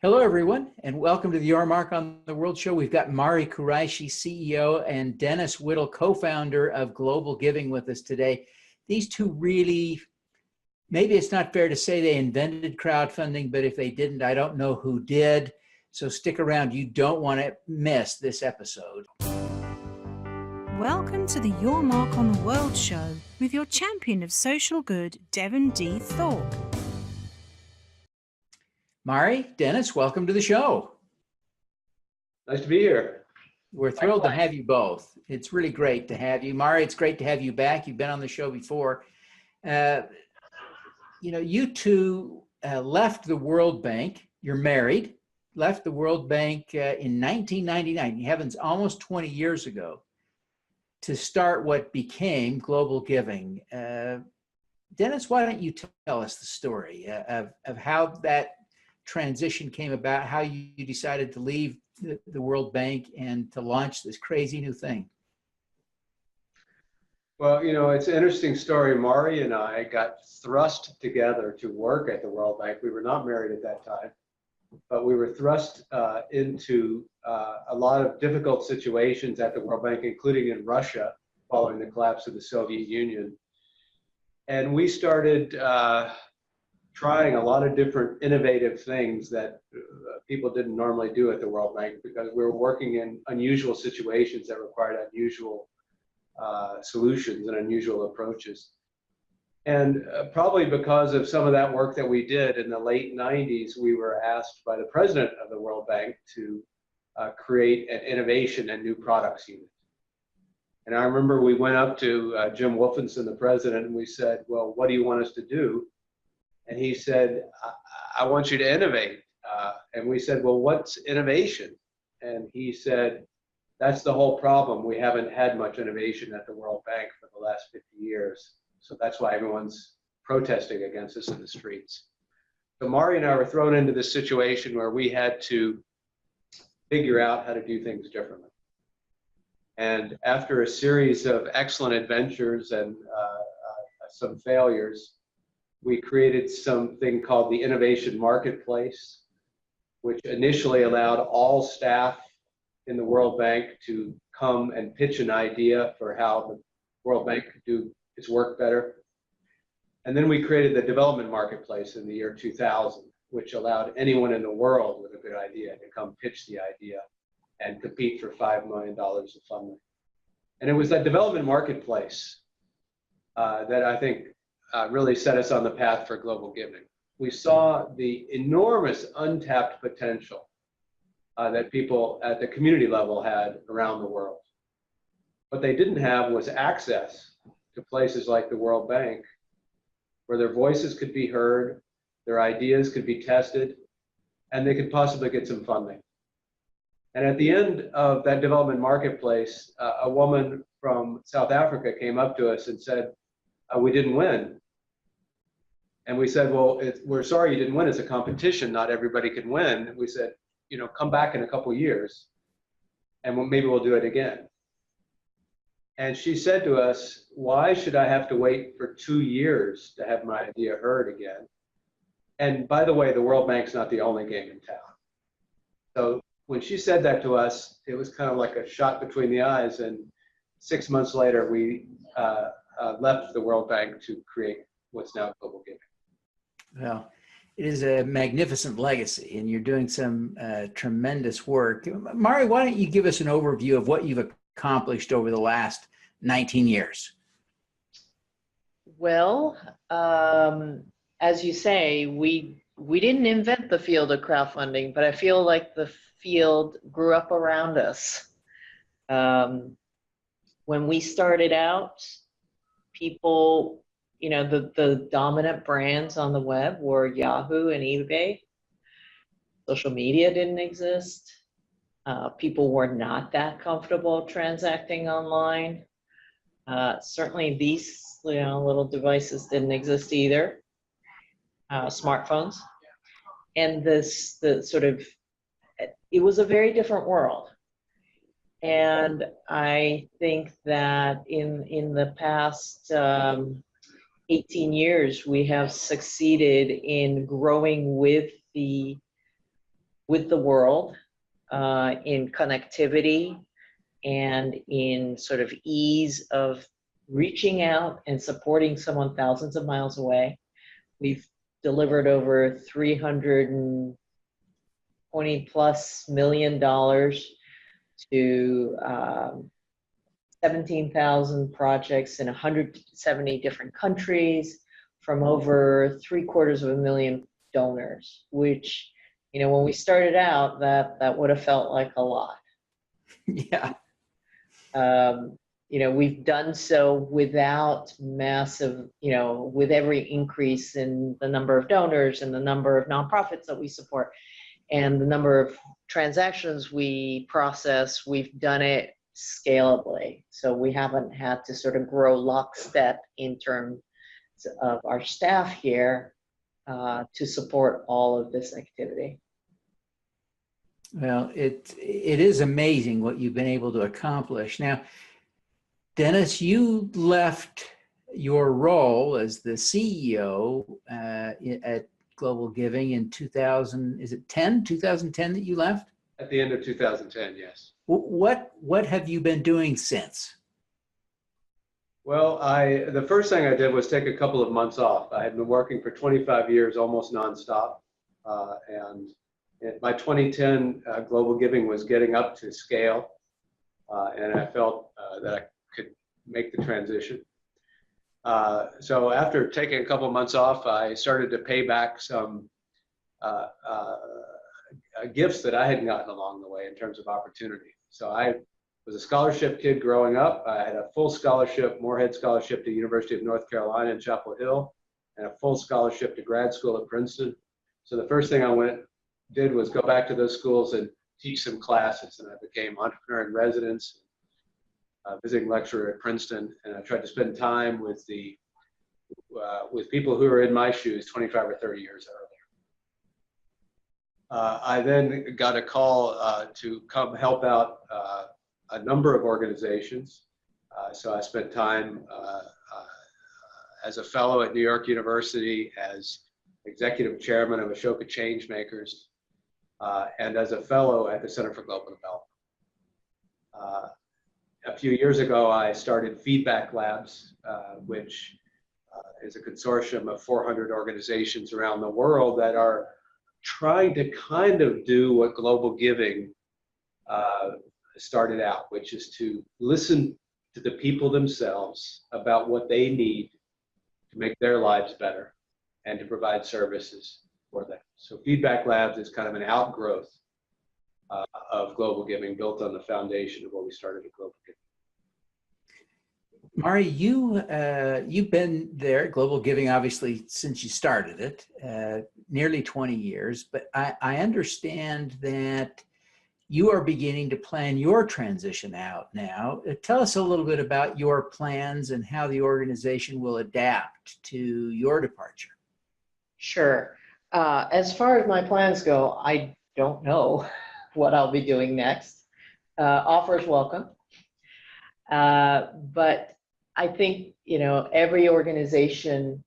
Hello, everyone, and welcome to the Your Mark on the World show. We've got Mari Kuraishi, CEO, and Dennis Whittle, co-founder of GlobalGiving, with us today. These two really, maybe it's not fair to say they invented crowdfunding, but if they didn't, I don't know who did. So stick around. You don't want to miss this episode. Welcome to the Your Mark on the World show with your champion of social good, Devin D. Thorpe. Mari, Dennis, welcome to the show. Nice to be here. We're thrilled to have you both. It's really great to have you. Mari, it's great to have you back. You've been on the show before. You two left the World Bank. You're married, left the World Bank in 1999, heavens, almost 20 years ago, to start what became GlobalGiving. Dennis, why don't you tell us the story of how that transition came about, how you decided to leave the World Bank and to launch this crazy new thing? Well, it's an interesting story. Mari and I got thrust together to work at the World Bank. We were not married at that time, but we were thrust into a lot of difficult situations at the World Bank, including in Russia, following the collapse of the Soviet Union. And we started trying a lot of different innovative things that people didn't normally do at the World Bank, because we were working in unusual situations that required unusual solutions and unusual approaches. And probably because of some of that work that we did in the late 90s, we were asked by the president of the World Bank to create an innovation and new products unit. And I remember we went up to Jim Wolfenson, the president, and we said, well, what do you want us to do? And he said, I want you to innovate. And we said, well, what's innovation? And he said, that's the whole problem. We haven't had much innovation at the World Bank for the last 50 years. So that's why everyone's protesting against us in the streets. So Mari and I were thrown into this situation where we had to figure out how to do things differently. And after a series of excellent adventures and some failures, we created something called the Innovation Marketplace, which initially allowed all staff in the World Bank to come and pitch an idea for how the World Bank could do its work better. And then we created the Development Marketplace in the year 2000, which allowed anyone in the world with a good idea to come pitch the idea and compete for $5 million of funding. And it was that Development Marketplace that I think really set us on the path for GlobalGiving. We saw the enormous untapped potential that people at the community level had around the world. What they didn't have was access to places like the World Bank, where their voices could be heard, their ideas could be tested, and they could possibly get some funding. And at the end of that Development Marketplace, a woman from South Africa came up to us and said, we didn't win. And we said, well, we're sorry you didn't win. It's a competition. Not everybody can win. And we said, come back in a couple years and maybe we'll do it again. And she said to us, why should I have to wait for 2 years to have my idea heard again? And by the way, the World Bank's not the only game in town. So when she said that to us, it was kind of like a shot between the eyes. And 6 months later, we left the World Bank to create what's now GlobalGiving. Well, it is a magnificent legacy, and you're doing some tremendous work. Mari, why don't you give us an overview of what you've accomplished over the last 19 years? Well, as you say, we didn't invent the field of crowdfunding, but I feel like the field grew up around us. When we started out, people, the dominant brands on the web were Yahoo and eBay. Social media didn't exist. People were not that comfortable transacting online. Certainly these little devices didn't exist either. Smartphones. And it was a very different world. And I think that in the past 18 years, we have succeeded in growing with the with the world in connectivity and in sort of ease of reaching out and supporting someone thousands of miles away. We've delivered over $320+ million to 17,000 projects in 170 different countries from over 750,000 donors, which, when we started out, that would have felt like a lot. Yeah. We've done so without massive, with every increase in the number of donors and the number of nonprofits that we support and the number of transactions we process, we've done it scalably. So we haven't had to sort of grow lockstep in terms of our staff here to support all of this activity. Well, it is amazing what you've been able to accomplish. Now, Dennis, you left your role as the CEO at GlobalGiving in 2010 that you left? At the end of 2010, yes. What have you been doing since? Well, the first thing I did was take a couple of months off. I had been working for 25 years, almost nonstop. And by 2010, GlobalGiving was getting up to scale. And I felt that I could make the transition. So after taking a couple of months off, I started to pay back some gifts that I had gotten along the way in terms of opportunity. So I was a scholarship kid growing up. I had a full scholarship, Moorhead Scholarship to University of North Carolina in Chapel Hill, and a full scholarship to grad school at Princeton. So the first thing I did was go back to those schools and teach some classes, and I became entrepreneur in residence, visiting lecturer at Princeton, and I tried to spend time with people who are in my shoes 25 or 30 years earlier. I then got a call to come help out a number of organizations. So I spent time as a fellow at New York University, as executive chairman of Ashoka Changemakers, and as a fellow at the Center for Global Development. A few years ago, I started Feedback Labs, which is a consortium of 400 organizations around the world that are trying to kind of do what GlobalGiving started out, which is to listen to the people themselves about what they need to make their lives better and to provide services for them. So Feedback Labs is kind of an outgrowth of GlobalGiving, built on the foundation of what we started at GlobalGiving. Mari, you've been there at GlobalGiving, obviously, since you started it, nearly 20 years, but I understand that you are beginning to plan your transition out now. Tell us a little bit about your plans and how the organization will adapt to your departure. Sure. As far as my plans go, I don't know what I'll be doing next. Offers welcome. But I think, every organization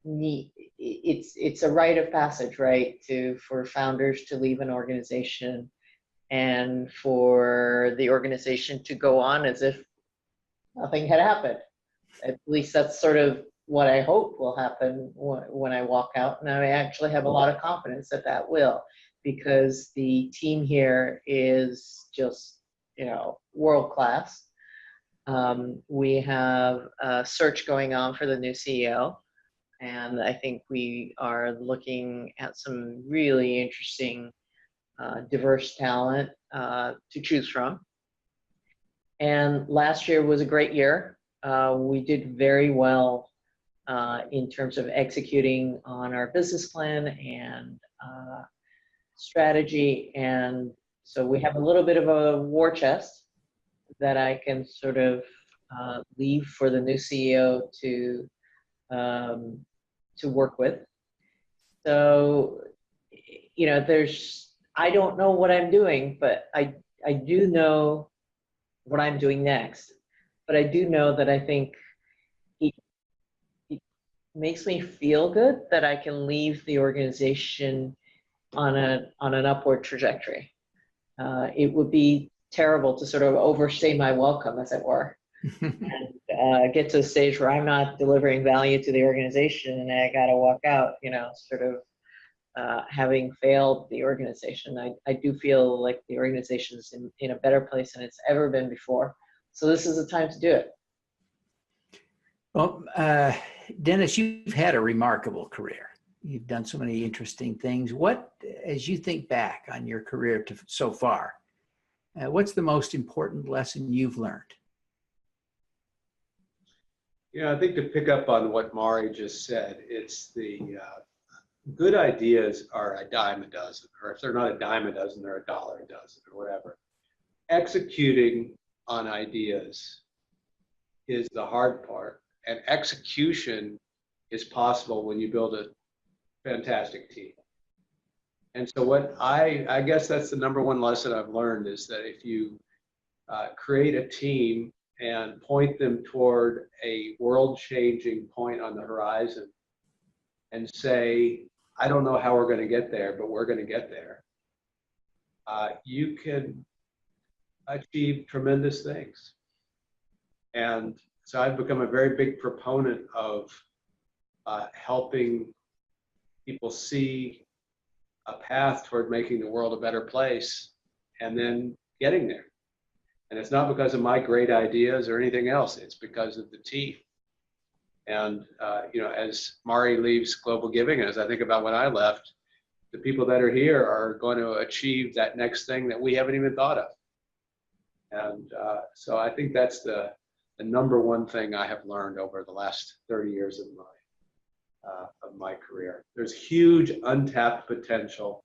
it's a rite of passage, right? For founders to leave an organization and for the organization to go on as if nothing had happened. At least that's sort of what I hope will happen when I walk out. And I actually have a lot of confidence that will, because the team here is just, world class. We have a search going on for the new CEO. And I think we are looking at some really interesting, diverse talent to choose from. And last year was a great year. We did very well in terms of executing on our business plan and strategy. And so we have a little bit of a war chest that I can sort of leave for the new CEO to work with. So, I don't know what I'm doing, but I do know what I'm doing next. But I do know that I think it makes me feel good that I can leave the organization on an upward trajectory. It would be terrible to sort of overstay my welcome, as it were, and get to a stage where I'm not delivering value to the organization and I got to walk out, sort of having failed the organization. I do feel like the organization is in a better place than it's ever been before. So this is the time to do it. Well, Dennis, you've had a remarkable career. You've done so many interesting things. What, as you think back on your career so far, what's the most important lesson you've learned? I think to pick up on what Mari just said, it's the good ideas are a dime a dozen, or if they're not a dime a dozen, they're $1 a dozen or whatever. Executing on ideas is the hard part, and execution is possible when you build a fantastic team. And so what I guess that's the number one lesson I've learned, is that if you create a team and point them toward a world-changing point on the horizon and say, I don't know how we're going to get there, but we're going to get there, you can achieve tremendous things. And so I've become a very big proponent of helping people see a path toward making the world a better place and then getting there. And it's not because of my great ideas or anything else, it's because of the team. And as Mari leaves GlobalGiving, as I think about when I left, the people that are here are going to achieve that next thing that we haven't even thought of. And so I think that's the number one thing I have learned over the last 30 years of my career. There's huge untapped potential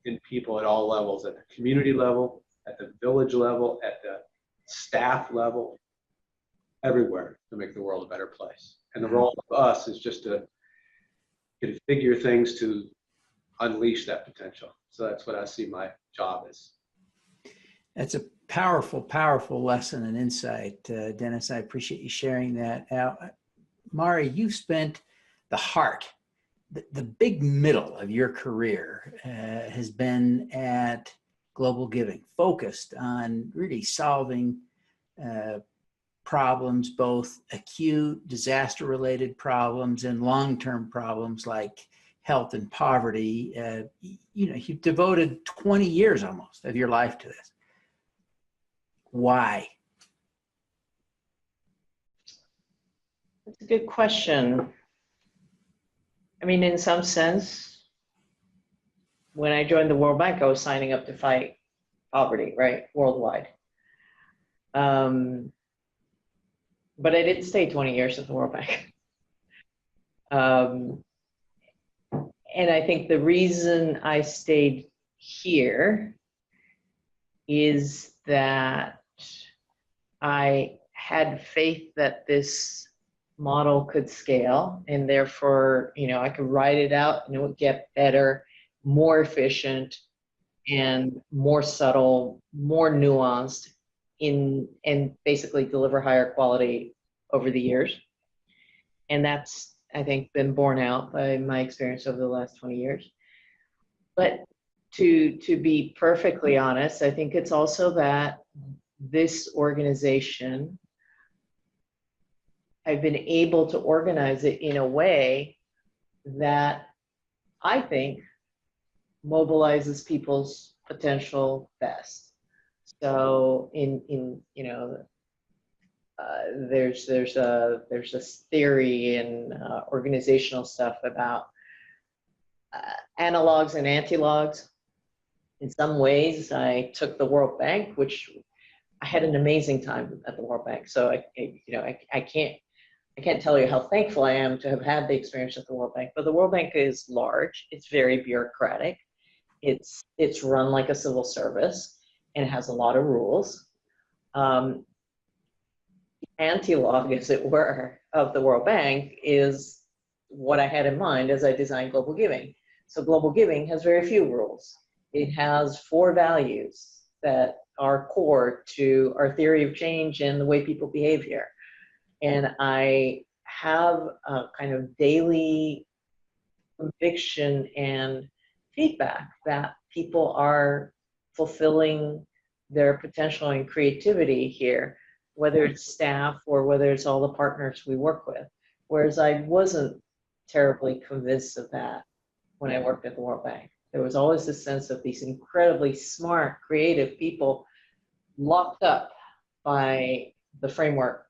in people at all levels, at the community level, at the village level, at the staff level, everywhere, to make the world a better place. And the role of us is just to configure things to unleash that potential. So that's what I see my job as. That's a powerful, powerful lesson and insight, Dennis. I appreciate you sharing that. Now, Mari, you've spent the heart, the big middle of your career has been at GlobalGiving, focused on really solving problems, both acute disaster-related problems and long-term problems like health and poverty. You've devoted 20 years almost of your life to this. Why? That's a good question. I mean, in some sense, when I joined the World Bank, I was signing up to fight poverty, right, worldwide. But I didn't stay 20 years at the World Bank. And I think the reason I stayed here is that I had faith that this model could scale, and therefore, I could write it out and it would get better, more efficient, and more subtle, more nuanced, and basically deliver higher quality over the years. And that's, I think, been borne out by my experience over the last 20 years. But to be perfectly honest, I think it's also that this organization, I've been able to organize it in a way that I think mobilizes people's potential best. So there's this theory in organizational stuff about analogs and antilogs. In some ways, I took the World Bank, which I had an amazing time at the World Bank. So I can't tell you how thankful I am to have had the experience at the World Bank. But the World Bank is large. It's very bureaucratic. It's run like a civil service, and it has a lot of rules. Anti-log, as it were, of the World Bank is what I had in mind as I designed GlobalGiving. So GlobalGiving has very few rules. It has 4 values that are core to our theory of change and the way people behave here. And I have a kind of daily conviction and feedback that people are fulfilling their potential and creativity here, whether it's staff or whether it's all the partners we work with. Whereas I wasn't terribly convinced of that when I worked at the World Bank. There was always this sense of these incredibly smart, creative people locked up by the framework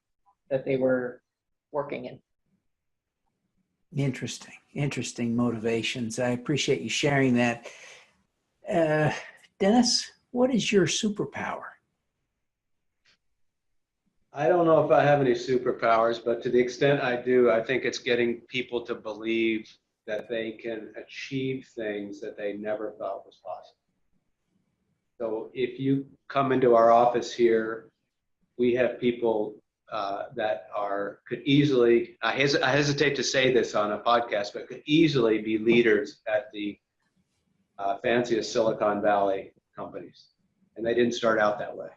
that they were working in. Interesting motivations. I appreciate you sharing that. Dennis, what is your superpower? I don't know if I have any superpowers, but to the extent I do, I think it's getting people to believe that they can achieve things that they never thought was possible. So if you come into our office here, we have people that could easily, I hesitate to say this on a podcast, but could easily be leaders at the fanciest Silicon Valley companies. And they didn't start out that way.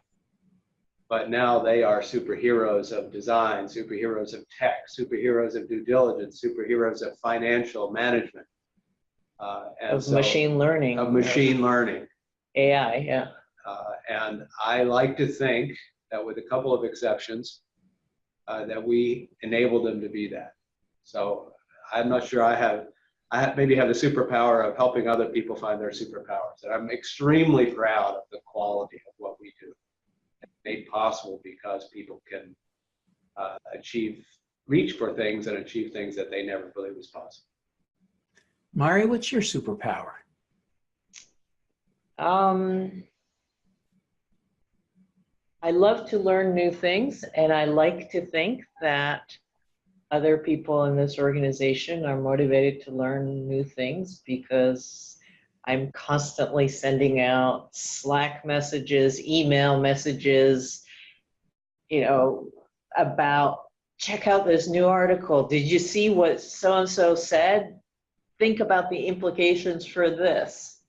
But now they are superheroes of design, superheroes of tech, superheroes of due diligence, superheroes of financial management. Machine learning. Of machine learning. AI, yeah. And I like to think that with a couple of exceptions, that we enable them to be that. So I'm not sure I maybe have the superpower of helping other people find their superpowers. And I'm extremely proud of the quality of what we do. It's made possible because people can reach for things and achieve things that they never believed was possible. Mari, what's your superpower? I love to learn new things, and I like to think that other people in this organization are motivated to learn new things because I'm constantly sending out Slack messages, email messages, about check out this new article. Did you see what so-and-so said? Think about the implications for this.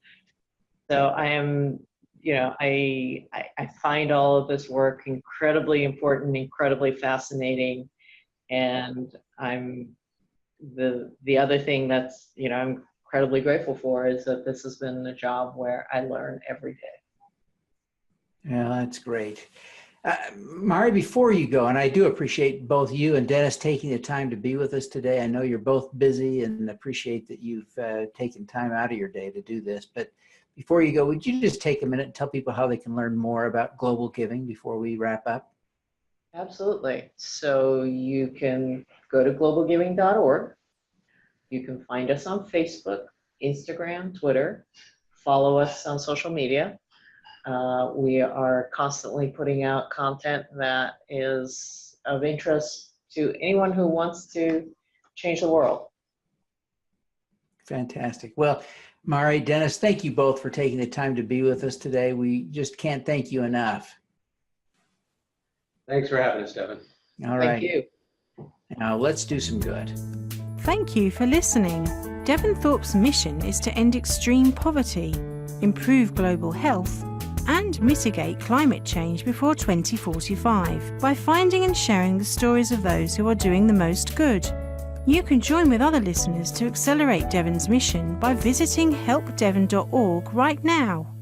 So I am, I find all of this work incredibly important, incredibly fascinating. And I'm the other thing that's, I'm incredibly grateful for is that this has been a job where I learn every day. Yeah, that's great. Mari, before you go, and I do appreciate both you and Dennis taking the time to be with us today. I know you're both busy and appreciate that you've taken time out of your day to do this. But before you go, would you just take a minute and tell people how they can learn more about Global Giving before we wrap up? Absolutely. So you can go to globalgiving.org. You can find us on Facebook, Instagram, Twitter. Follow us on social media. We are constantly putting out content that is of interest to anyone who wants to change the world. Fantastic. Well, Mari, Dennis, thank you both for taking the time to be with us today. We just can't thank you enough. Thanks for having us, Devin. All right. Thank you. Now let's do some good. Thank you for listening. Devin Thorpe's mission is to end extreme poverty, improve global health, and mitigate climate change before 2045 by finding and sharing the stories of those who are doing the most good. You can join with other listeners to accelerate Devin's mission by visiting helpdevin.org right now.